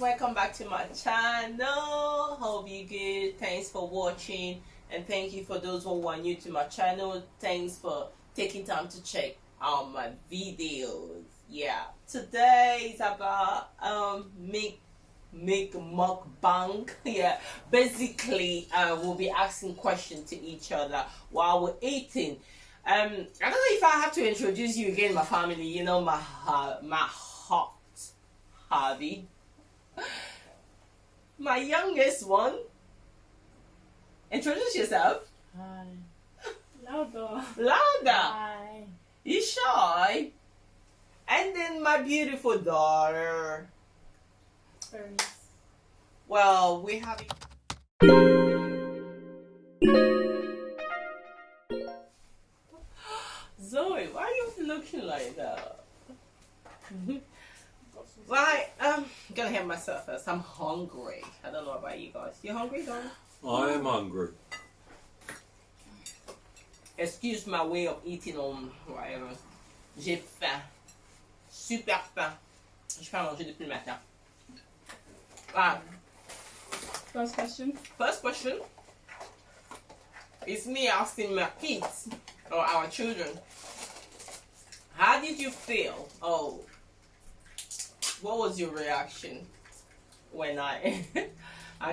welcome back to my channel. Hope you good. Thanks for watching, and thank you for those who are new to my channel. Thanks for taking time to check out my videos. Yeah, today is about make mukbang. Yeah, basically we'll be asking questions to each other while we're eating. I don't know if I have to introduce you again, my family. You know, my hot hubby, my youngest one. Introduce yourself. Hi. Louder. Louder. Hi. You shy? And then my beautiful daughter. Ernest. Well, we have. Zoe, why are you looking like that? Right, I'm gonna have myself first. I'm hungry. I don't know about you guys. You hungry, Don? I am hungry. Excuse my way of eating on whatever. J'ai faim. Super faim. Je peux manger depuis le matin. Right. First question. First question. It's me asking my kids or our children. How did you feel? Oh, what was your reaction when I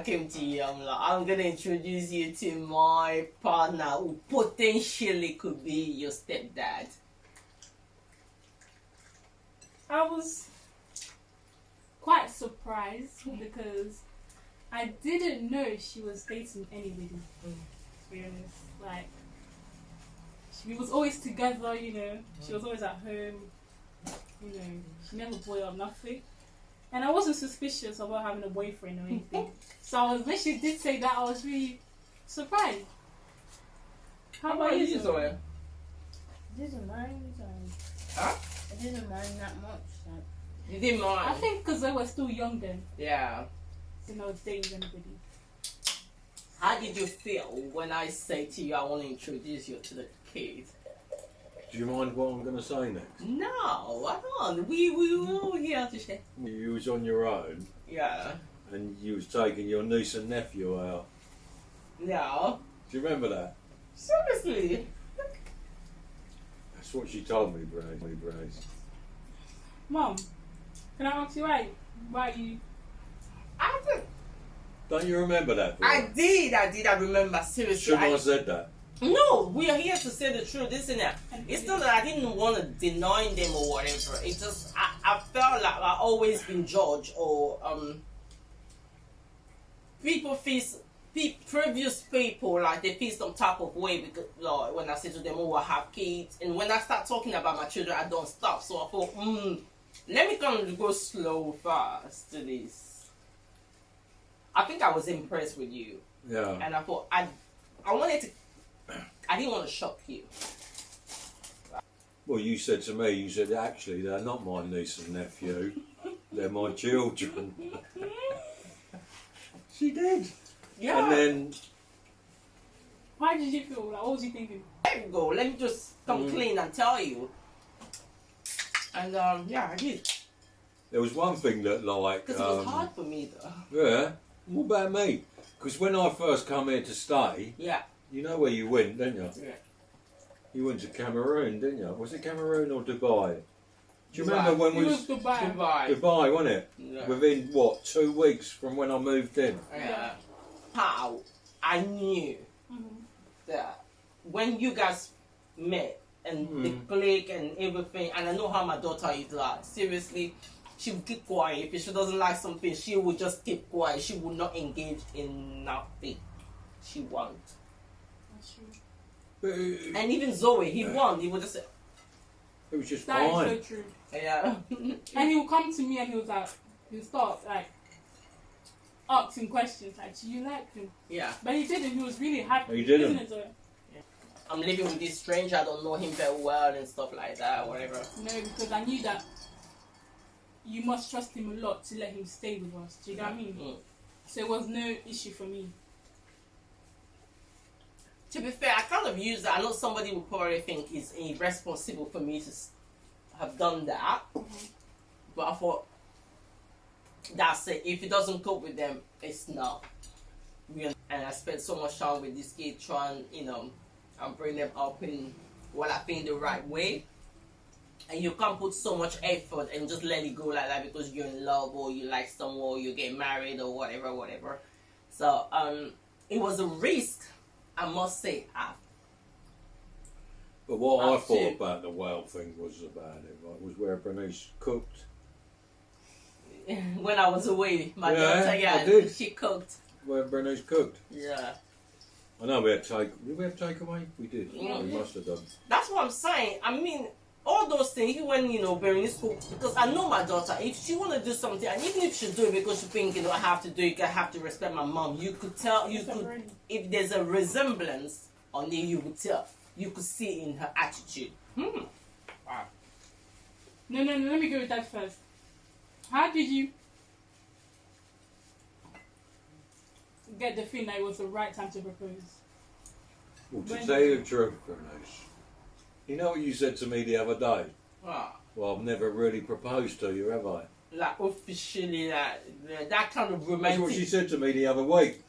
came to you? I'm gonna introduce you to my partner who potentially could be your stepdad. I was quite surprised because I didn't know she was dating anybody. To be honest, like she was always together. You know, she was always at home. You know, she never boiled up nothing. And I wasn't suspicious about having a boyfriend or anything. So when she did say that, I was really surprised. How about you, Zoe? I didn't mind. Huh? I didn't mind that much. Like, You didn't mind? I think because they were still young then. Yeah. So I was dating anybody. How did you feel when I say to you, I want to introduce you to the kids? Do you mind what I'm going to say next? No, I don't. We were all here to share. You was on your own Yeah. and you was taking your niece and nephew out. No. Do you remember that? Seriously. That's what she told me, Braze. Mom, can I ask you why you? I think Don't you remember that? I Braze? did. I remember. Seriously. Shouldn't I have said that? No, we are here to say the truth, isn't it? It's not that I didn't want to deny them or whatever. It's just I felt like I've always been judged or people feel previous people like they feel some type of way because like, when I say to them, oh, I have kids, and when I start talking about my children, I don't stop. So I thought, let me kind of go slow fast to this. I think I was impressed with you, Yeah. and I thought I wanted to. I didn't want to shock you. Well, you said to me, you said, actually, they're not my niece and nephew. They're my children. She did. Yeah. And then, How did you feel? Like, what was you thinking? There you go. Let me just come clean and tell you. And yeah, I did. there was one thing that, like... Because it was hard for me though. Yeah? What about me? Because when I first come here to stay, Yeah. you know where you went, didn't you? Yeah. You went to Cameroon, didn't you? Was it Cameroon or Dubai? Do you Dubai. remember when It we was Dubai. Goodbye. Dubai, wasn't it? Yeah. Within, what, 2 weeks from when I moved in? Yeah. How I knew that when you guys met and the click and everything, and I know how my daughter is like. Seriously, she will keep quiet. If she doesn't like something, she will just keep quiet. She will not engage in nothing. She won't. That's true. But And even Zoe, he won. He would just say, it was just That fine. is so true. yeah. And he would come to me and he was like, he'll start like asking questions like, do you like him? Yeah. But he didn't. He was really happy. He didn't. Isn't it, Zoe? I'm living with this stranger. I don't know him very well and stuff like that, whatever. No, because I knew that you must trust him a lot to let him stay with us. Do you know what I mean? Mm. So it was no issue for me. To be fair, I kind of use that. I know somebody would probably think it's irresponsible for me to have done that, but I thought that's it. If it doesn't cope with them, it's not. And I spent so much time with this kid trying, and bring them up in what I think the right way. And you can't put so much effort and just let it go like that because you're in love or you like someone or you get married or whatever. So it was a risk, I must say. But what I thought about the whale thing was about it, right, was where Bernice cooked. When I was away, my daughter, I did. she cooked. Where Bernice cooked. Yeah. I know we had did we have takeaway? We did. Yeah. We must have done. That's what I'm saying. I mean, all those things, even when, Berenice cook, because I know my daughter, if she want to do something, and even if she do it because she think, I have to do it, I have to respect my mom, you could tell, if there's a resemblance on it, you would tell. You could see in her attitude. Wow. No, let me go with that first. How did you get the feeling that it was the right time to propose? Well, to tell you the truth, Bernice, you know what you said to me the other day? Wow. Well, I've never really proposed to you, have I? Like, officially, that kind of That's romantic. what she said to me the other week.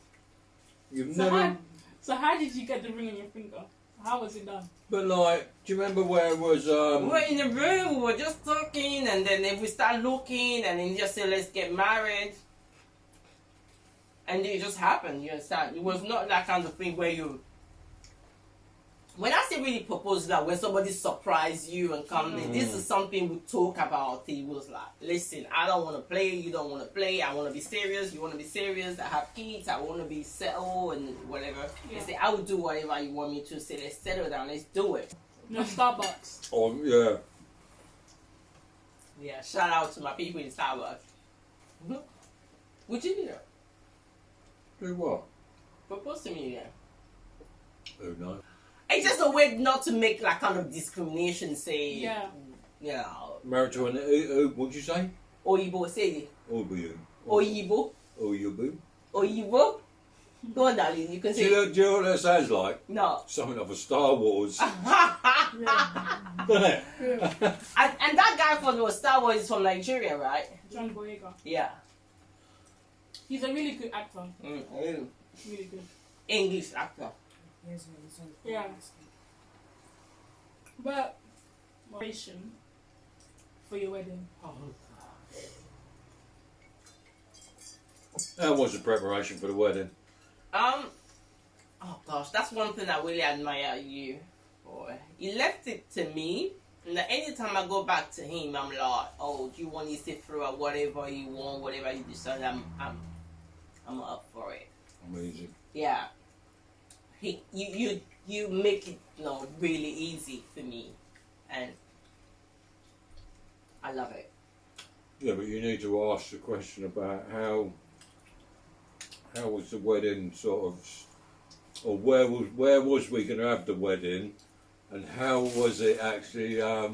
You've never... So how did you get the ring on your finger? How was it done? But like, do you remember where it was... We were in the room, we were just talking, and then we start looking, and then just say, let's get married. And it just happened, you understand? It was not that kind of thing where you... When I say really propose, that when somebody surprise you and come in, this is something we talk about. It was like, listen, I don't want to play, you don't want to play, I want to be serious, you want to be serious, I have kids, I want to be settled and whatever. Yeah. They say, I will do whatever you want me to. Say, let's settle down, let's do it. No Starbucks. Oh, yeah. Yeah, shout out to my people in Starbucks. Would you do that? Do what? Propose to me, yeah. Who knows? It's just a way not to make like kind of discrimination, say, Yeah. Married to an... what'd you say? Oyibo, say it. Oyibo. Oyibo. Oyibo. Oyibo. Go on, darling, you can Do say you know what that sounds like? no. Something of a Star Wars. Yeah. Doesn't it? And that guy from Star Wars is from Nigeria, right? John Boyega. Yeah. He's a really good actor. Mm. Really good. English actor. Yeah. But preparation for your wedding. How was the preparation for the wedding? Oh gosh, that's one thing I really admire you for. He left it to me. And anytime I go back to him, I'm like, oh, do you want to sit through or whatever you want, whatever you decide, I'm up for it. Amazing. Yeah. You make it really easy for me, and I love it. Yeah, but you need to ask the question about how was the wedding sort of, or where was we going to have the wedding, and how was it actually How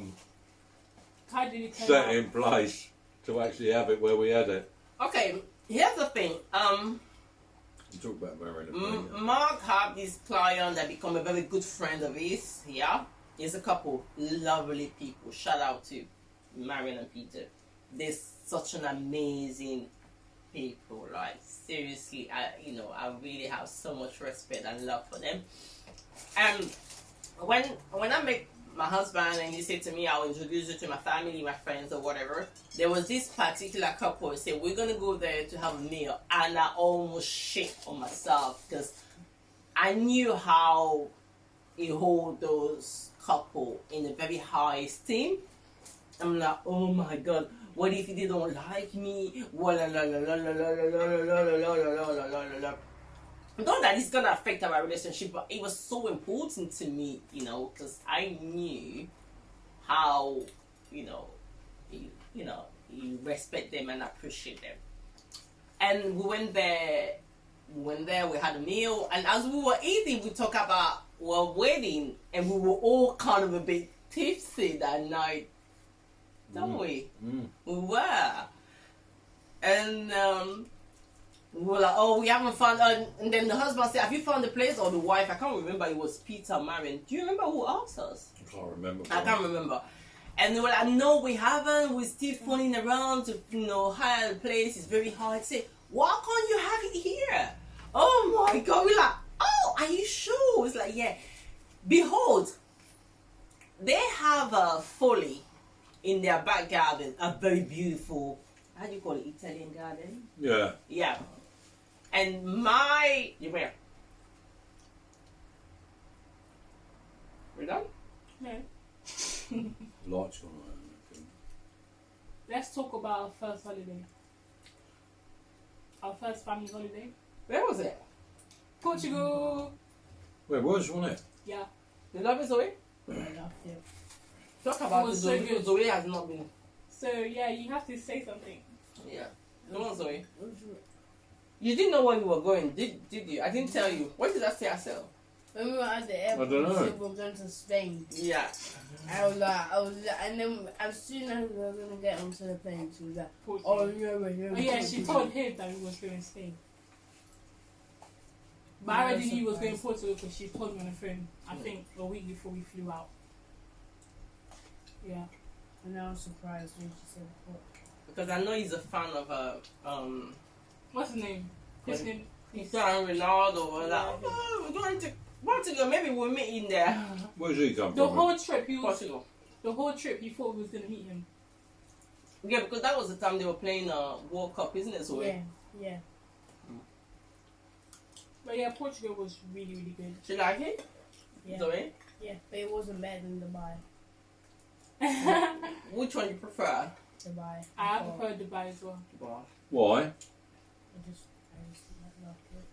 did it turn set out? in place to actually have it where we had it? Okay, here's the thing. You talk about marrying a friend. Mark had this client that become a very good friend of his. Yeah, he's a couple, lovely people. Shout out to Marion and Peter. They're such an amazing people. Like seriously, I really have so much respect and love for them. And when I met my husband and he said to me, I'll introduce you to my family, my friends or whatever, there was this particular couple who said, we're going to go there to have a meal. And I almost shit on myself because I knew how he hold those couple in a very high esteem. I'm like, oh my God, what if they don't like me? Not that it's gonna affect our relationship, but it was so important to me, because I knew how, you respect them and appreciate them. And we went there, we had a meal, and as we were eating, we talked about our wedding, and we were all kind of a bit tipsy that night, don't we? We were. And we were like, oh, we haven't found, and then the husband said, have you found the place? Or the wife, I can't remember, it was Peter Marion. Do you remember who asked us? I can't remember. I can't remember. And they were like, no, we haven't. We're still phoning around to, hire the place. It's very hard. I say, why can't you have it here? Oh my God. We're like, oh, are you sure? It's like, yeah. Behold, they have a folly in their back garden, a very beautiful, how do you call it, Italian garden? Yeah. Yeah. And you where? We're done? No. Lights on. I think. Let's talk about our first holiday. Our first family holiday. Where was it? Portugal. Where was, wasn't it? Yeah. You love it, Zoe? I loved it. Talk about It was it, so Zoe, good. because Zoe has not been. So yeah, you have to say something. Yeah. Come on, Zoe. It was You didn't know where you were going, did you? I didn't tell you. What did I say myself? when we were at the airport, dunno. we said we were going to Spain. Yeah. I was like, and then as soon as we were going to get onto the plane, she was like, Portugal. oh, yeah, we're here. Oh yeah, she told him that we was going to Spain. But I already knew he was going to Portugal because she told me on the phone. I think a week before we flew out. Yeah. And I was surprised when she said, what? Because I know he's a fan of What's his name? His name. Cristiano Ronaldo. We're like, Yeah. oh, we're going to Portugal. Maybe we'll meet in there. Where's he come The from? whole trip he was. Portugal. The whole trip he thought we was gonna meet him. Yeah, because that was the time they were playing World Cup, isn't it, Zoe? Yeah, yeah. But yeah, Portugal was really really good. She like it? Yeah. Zoe? Yeah, but it wasn't better than Dubai. Which one you prefer? Dubai. I thought. prefer Dubai as well. Why? I just loved it.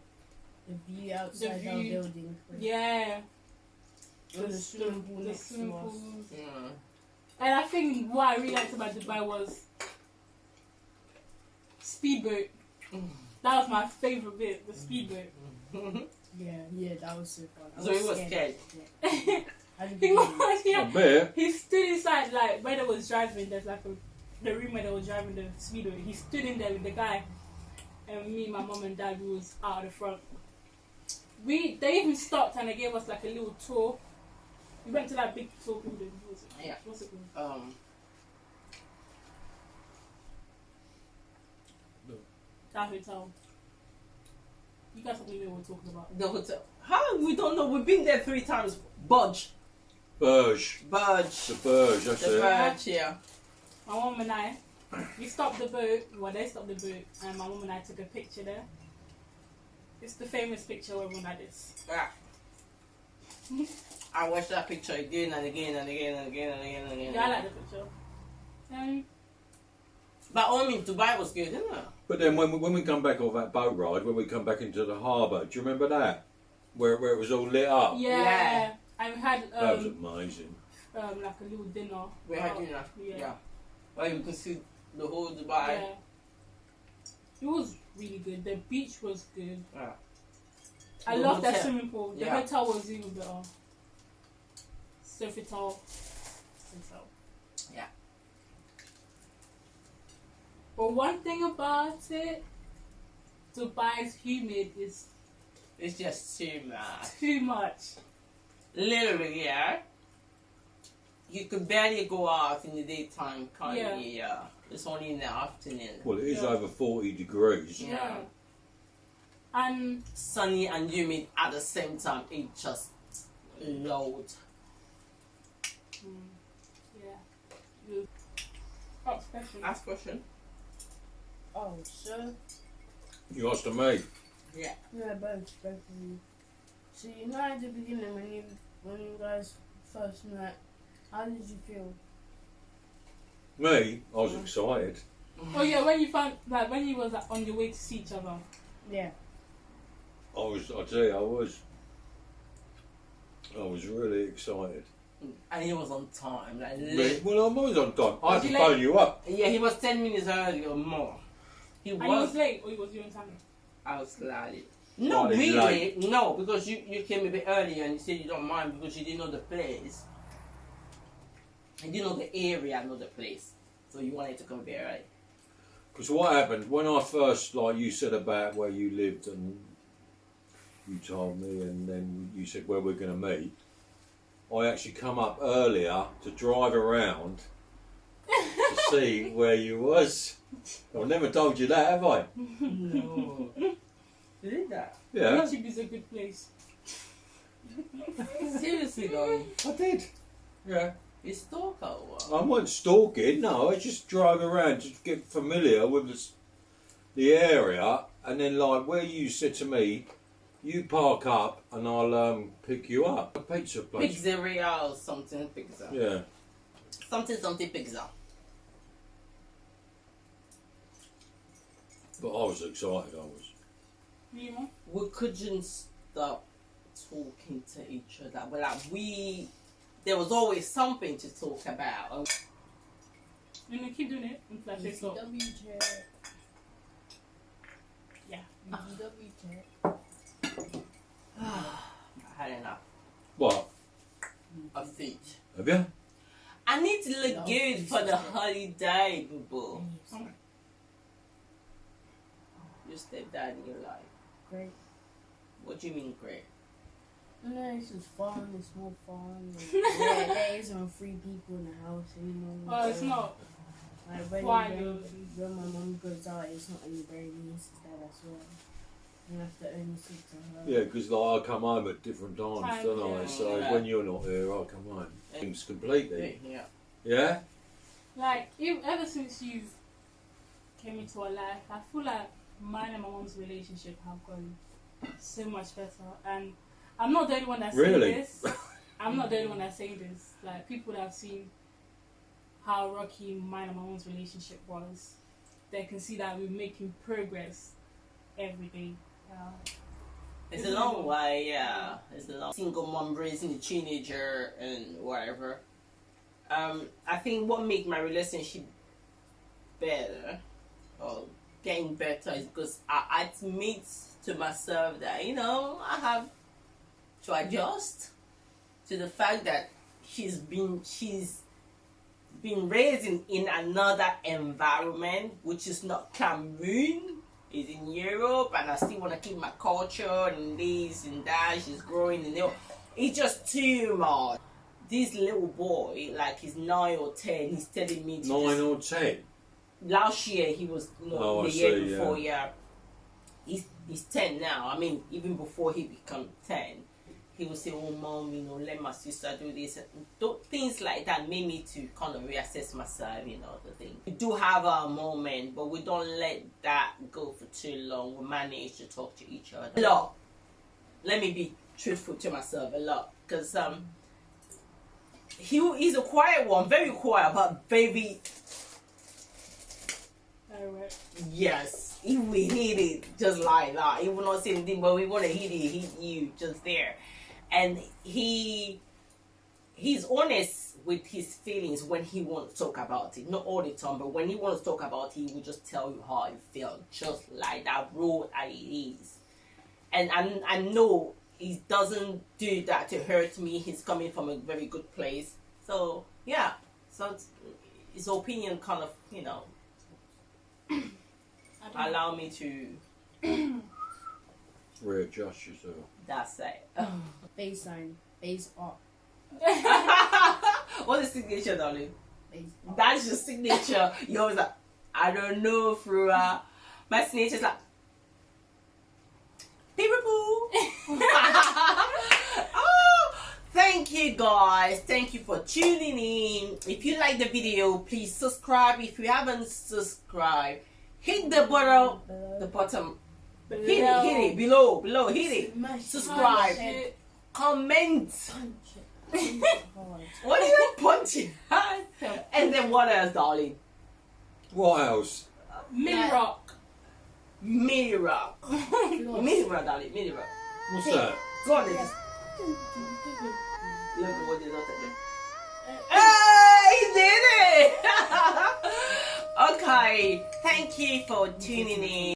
The view outside our view. building. Yeah. And the swimming pool The next to swimming us. pools. Yeah. And I think what I really liked about Dubai was speedboat. That was my favorite bit, the speedboat. Yeah, that was so fun. I Zoe was scared. Yeah. I didn't He believe it. was, A yeah. bit. He stood inside, like, where they was driving, there's like the room where they was driving the speedboat. He stood in there with the guy. And me, my mom and dad, we was out of the front. They even stopped and they gave us like a little tour. We went to that big tall building. What was it? Yeah. What's it called? That hotel. You guys probably know what we're talking about. The hotel. How? We don't know. We've been there 3 times. Burj. Burj. Burj. The Burj, that's The it. Burj, yeah. My mom and I, we stopped the boat. Well, they stopped the boat, and my mom and I took a picture there. It's the famous picture where everyone like this. Yeah. I watched that picture again and again and again and again and again and again. Yeah, I like the picture. But I mean, Dubai was good, didn't it? But then when we come back off that boat ride, when we come back into the harbour, do you remember that? Where it was all lit up? Yeah. Yeah. And we had That was amazing. like a little dinner. We had dinner. Yeah. Yeah. Well, you could see the whole Dubai. Yeah. It was really good. The beach was good. Yeah. I The love that hotel. swimming pool. The Yeah. hotel was even better. Sofitel. Hotel. Yeah. But one thing about it, Dubai's humid is It's just too much. too much. Literally, yeah. You could barely go out in the daytime, kind Yeah. of. Yeah. It's only in the afternoon. Well, it is Yeah. over 40 degrees. Yeah. And Sunny and humid at the same time. It just load. yeah. Good. Next question. Last question. Oh, so You asked me. Yeah. yeah, both of you. So you know at the beginning when you guys first met, how did you feel? Me, I was excited. Oh yeah, when you found like when you was on your way to see each other. Yeah. I tell you, I was really excited. And he was on time. Like, Me, well, I'm always on time. I had Was to he phone late? you up. yeah, he was 10 minutes early or more. He And he was. was late or he was you on time? I was slightly. No, Slightly really. late. No, because you came a bit earlier and you said you don't mind because you didn't know the place. And you know the area, not the place. So you wanted to come a bit early. Because what happened, when I first, like you said about where you lived and you told me and then you said where we're going to meet, I actually come up earlier to drive around to see where you was. I've never told you that, have I? No. You did that? Yeah, YouTube is a good place. Seriously though, I did. Yeah. you stalker or what? I wasn't stalking, no, I just drive around to get familiar with the area, and then like where you said to me, you park up and I'll pick you up. A pizza place. Pizzeria or something pizza. Yeah. Something pizza. But I was excited, I was. You know? We couldn't stop talking to each other. But like there was always something to talk about. And we keep doing it until I say stop. ECW check. Yeah. ECW check. I had enough What? of feet. Have you? I need to look No, good please for the don't. holiday, boo. Okay. Your stepdad in your life. Great. What do you mean great? No, it's just fun. It's more fun. Yeah, there isn't 3 people in the house anymore. Oh, it's not. Like when, Why when my mum goes out, it's not anybody. It's just that as well. You have to only speak to her. Yeah, because like I come home at different times, don't I? Yeah. So Yeah. when you're not here, I come home. Things completely. Yeah. Yeah? Like, ever since you came into our life, I feel like mine and my mom's relationship have gone so much better. And I'm not the only one that's Really? saying this. I'm not the only one that's saying this. Like, people that have seen how rocky mine and my mom's relationship was, they can see that we're making progress every day. It's a long way, yeah. It's a long single mom raising a teenager and whatever. I think what made my relationship better or getting better is because I admit to myself that, you know, I have to adjust to the fact that she's been raised in another environment, which is not Cameroon. Is in Europe, and I still want to keep my culture and this and that. She's growing, and it's just too much. This little boy, like he's 9 or 10, he's telling me to 9 or 10? last year he was Oh, the I year see, before, yeah. He's 10 now. I mean, even before he become 10, he would say, "Oh, mom, you know, let my sister do this." And things like that made me to kind of reassess myself, you know, the thing. We do have our moment, but we don't let that go for too long. We manage to talk to each other a lot. Let me be truthful to myself a lot, because he's a quiet one, very quiet, but very Alright. yes. He will hit it just like that. He will not say anything, but we want to hit you just there. And he's honest with his feelings when he wants to talk about it. Not all the time, but when he wants to talk about it, he will just tell you how he feels, just like that, raw as it is. And I know he doesn't do that to hurt me. He's coming from a very good place. So yeah, so his opinion kind of, you know, allow me to Readjust yourself. that's it. Baseline. Base up. What's the signature, darling? Base up. That's your signature. You always like, I don't know, Frua. My signature is like, Peekaboo. Oh, thank you guys. Thank you for tuning in. If you like the video, please subscribe. If you haven't subscribed, hit the bottom. The bottom. Hit it below, hit it. Smash Subscribe. it. Comment. Punch it. Punch it hard. What are you punching? And then what else, darling? What else? Mini rock. Mini rock. Mini rock, darling. Mini rock. What's that? Go on, ladies. Look at what they got there. Hey, he did it! Okay, thank you for tuning in.